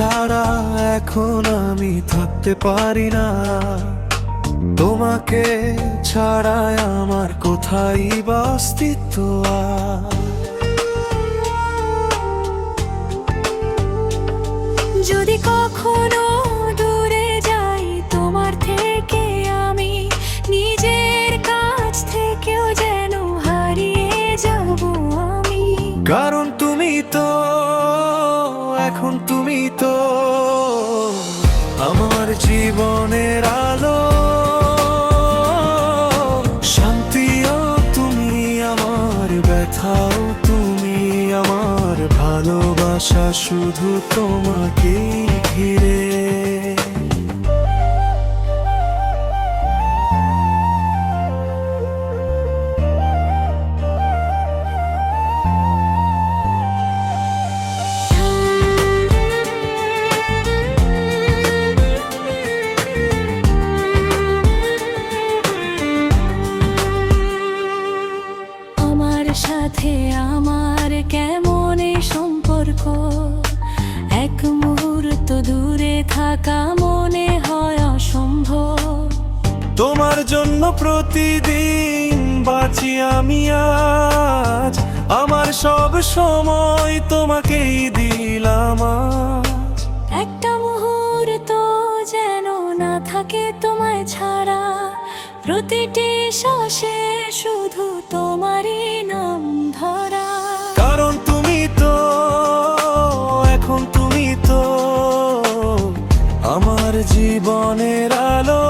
ছাড়া এখন আমি থাকতে পারি না। তোমাকে ছাড়া আমার কোথায় বা অস্তিত্ব আর? যদি কখনো দূরে যাই তোমার থেকে, আমি নিজের কাছ থেকেও যেন হারিয়ে যাব আমি। কারণ তুমি তো, এখন তুমি তো আমার জীবনের আলো, শান্তিও তুমি আমার, ব্যথাও তুমি আমার, ভালোবাসা শুধু তোমাকেই ঘিরে। আমার সাথে আমার কেমন এই সম্পর্ক, এক মুহূর্ত দূরে থাকা মনে হয় অসম্ভব। তোমার জন্য প্রতিদিন বাঁচি আমি আজ, আমার সব সময় তোমাকেই দিলাম আজ। একটা মুহূর্ত যেন না থাকে তোমায় ছাড়া, প্রতিটি শ্বাসে শুধু তোমারই নাম ধরা। কারণ তুমি তো, এখন তুমি তো আমার জীবনের আলো,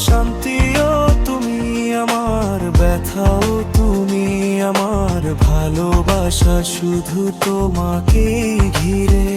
শান্তিও তুমি আমার, ব্যথাও তুমি আমার, ভালোবাসা শুধু তোমাকেই ঘিরে।